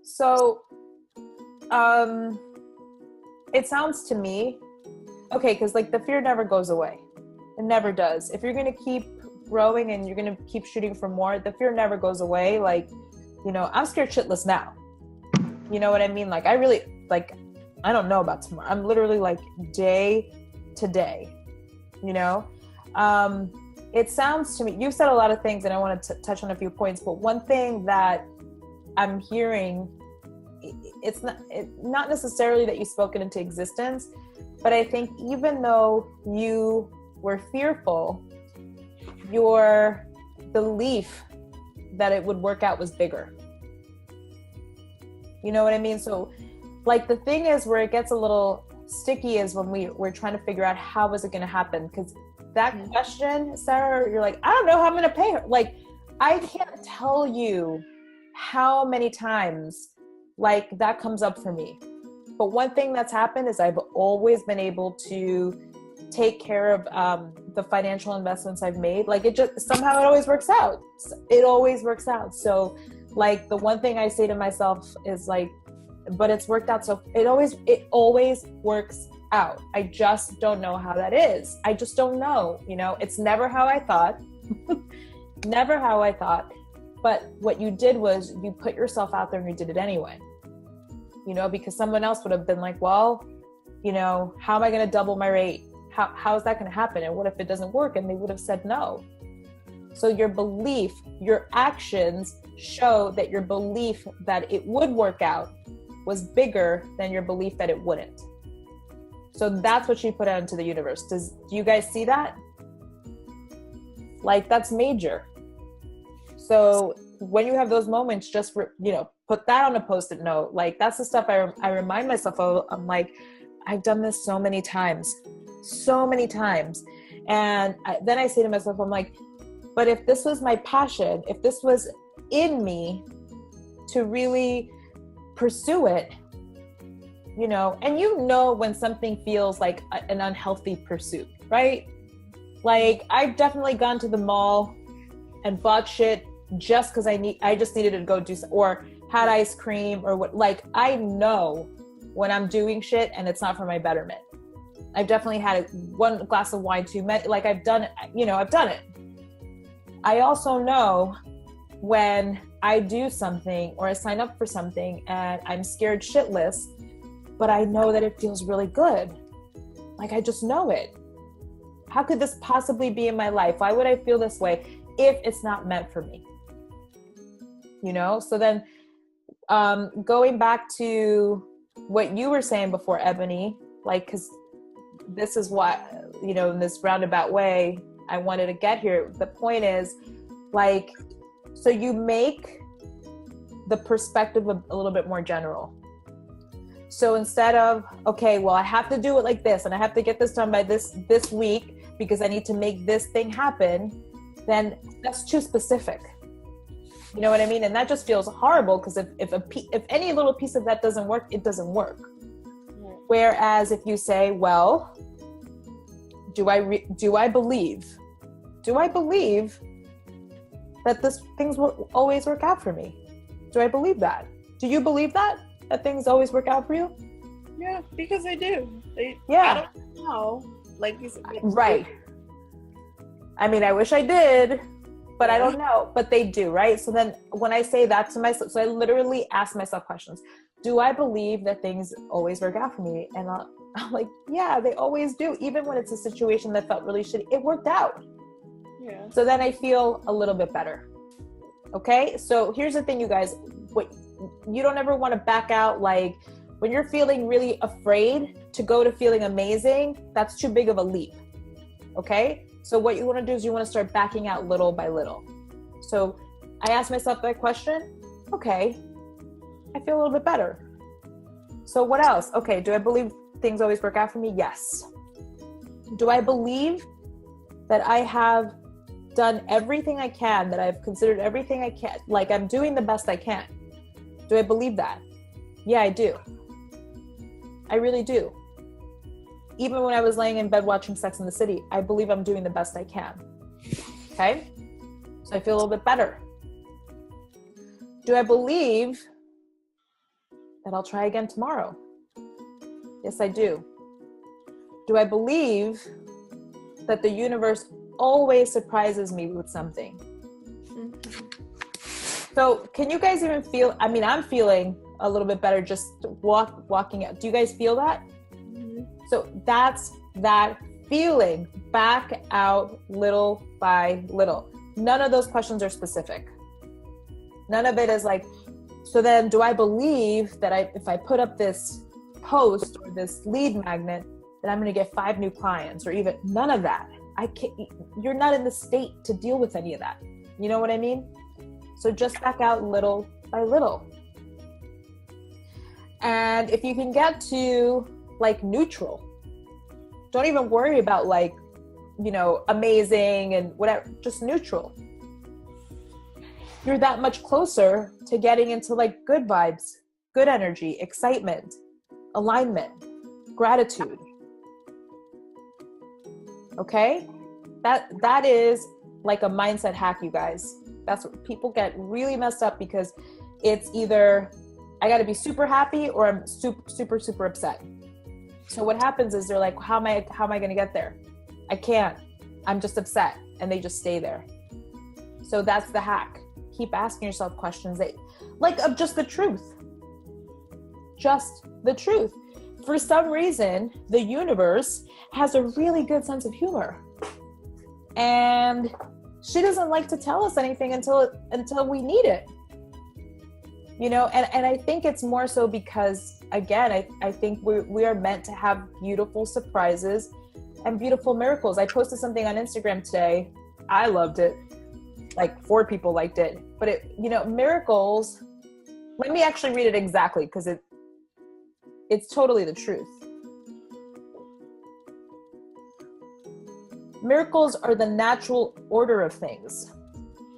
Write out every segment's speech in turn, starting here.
So, um, it sounds to me, okay, because like the fear never goes away. It never does. If you're going to keep growing and you're going to keep shooting for more, the fear never goes away. Like, I'm scared shitless now. You know what I mean? Like, I really, like, I don't know about tomorrow. I'm literally like day to day, you know? It sounds to me, you've said a lot of things and I want to touch on a few points, but one thing that I'm hearing, it's not necessarily that you spoke it into existence, but I think even though you were fearful, your belief that it would work out was bigger. You know what I mean? So like the thing is where it gets a little sticky is when we're trying to figure out how is it going to happen, because that question, Sarah, you're like, I don't know how I'm going to pay her. Like, I can't tell you how many times like that comes up for me. But one thing that's happened is I've always been able to take care of the financial investments I've made. Like it just somehow it always works out. It always works out. So like the one thing I say to myself is like, but it's worked out. So it always works out. I just don't know how that is. I just don't know, it's never how I thought, never how I thought. But what you did was you put yourself out there and you did it anyway, because someone else would have been like, well, how am I going to double my rate? How is that going to happen? And what if it doesn't work? And they would have said no. So your belief, your actions show that your belief that it would work out was bigger than your belief that it wouldn't. So that's what she put out into the universe. Do you guys see that? Like that's major. So when you have those moments, just put that on a Post-it note. Like that's the stuff I remind myself of. I'm like, I've done this so many times. And then I say to myself, I'm like, but if this was my passion, if this was in me to really pursue it, and when something feels like an unhealthy pursuit, right? Like I've definitely gone to the mall and bought shit just because I just needed to go do some, or had ice cream or what. Like I know when I'm doing shit and it's not for my betterment. I've definitely had one glass of wine too many. Like I've done it, I've done it. I also know when I do something or I sign up for something and I'm scared shitless, but I know that it feels really good. Like I just know it. How could this possibly be in my life? Why would I feel this way if it's not meant for me? So then going back to what you were saying before, Ebony, like, because this is what, in this roundabout way I wanted to get here. The point is, like, so you make the perspective a little bit more general. So instead of, okay, well, I have to do it like this and I have to get this done by this week because I need to make this thing happen, then that's too specific. You know what I mean? And that just feels horrible because if any little piece of that doesn't work, it doesn't work. Right. Whereas if you say, well, do I believe that things will always work out for me? Do I believe that? Do you believe that things always work out for you? Yeah, because I do. Yeah. I don't know. Like you said. Right. I mean, I wish I did, but I don't know. But they do, right? So then when I say that to myself, so I literally ask myself questions. Do I believe that things always work out for me? And I'm like, yeah, they always do. Even when it's a situation that felt really shitty, it worked out. Yeah. So then I feel a little bit better. Okay? So here's the thing, you guys. You don't ever want to back out. Like when you're feeling really afraid to go to feeling amazing, that's too big of a leap. Okay? So what you want to do is you want to start backing out little by little. So I asked myself that question. Okay. I feel a little bit better. So what else? Okay. Do I believe things always work out for me? Yes. Do I believe that I have done everything I can, that I've considered everything I can, like I'm doing the best I can? Do I believe that? Yeah, I do. I really do. Even when I was laying in bed watching Sex and the City, I believe I'm doing the best I can. Okay? So I feel a little bit better. Do I believe that I'll try again tomorrow. Yes, I do. Do I believe that the universe always surprises me with something? So can you guys even feel, I mean, I'm feeling a little bit better just walking out. Do you guys feel that? So that's that feeling back out little by little. None of those questions are specific. None of it is like, so then do I believe that if I put up this post or this lead magnet, that I'm going to get 5 new clients, or even none of that? I can't, you're not in the state to deal with any of that. You know what I mean? So just back out little by little. And if you can get to like neutral, don't even worry about like, you know, amazing and whatever, just neutral. You're that much closer to getting into like good vibes, good energy, excitement, alignment, gratitude. Okay? That is like a mindset hack, you guys. That's what people get really messed up, because it's either I got to be super happy or I'm super upset. So what happens is they're like, how am I going to get there? I can't. I'm just upset, and they just stay there. So that's the hack. Keep asking yourself questions that like of just the truth. Just the truth. For some reason, the universe has a really good sense of humor. And she doesn't like to tell us anything until we need it. You know, and I think it's more so because, again, I think we are meant to have beautiful surprises and beautiful miracles. I posted something on Instagram today. I loved it. Like 4 people liked it. But it, you know, miracles, let me actually read it exactly, because it's totally the truth. Miracles are the natural order of things.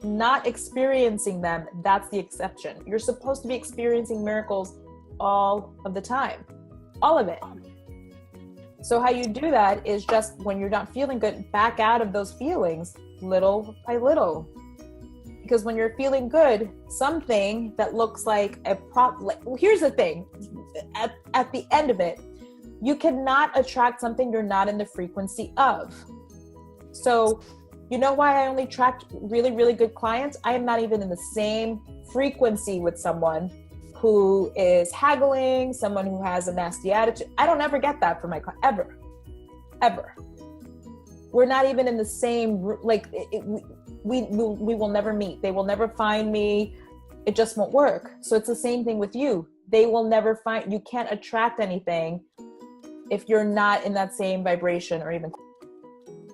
Not experiencing them, that's the exception. You're supposed to be experiencing miracles all of the time. All of it. So how you do that is just when you're not feeling good, back out of those feelings little by little. Because when you're feeling good, something that looks like here's the thing, at the end of it, you cannot attract something you're not in the frequency of. So you know why I only attract really, really good clients? I am not even in the same frequency with someone who is haggling, someone who has a nasty attitude. I don't ever get that from my client, ever. We're not even in the same, like, we will never meet. They will never find me. It just won't work. So it's the same thing with you. They will never find, you can't attract anything if you're not in that same vibration or even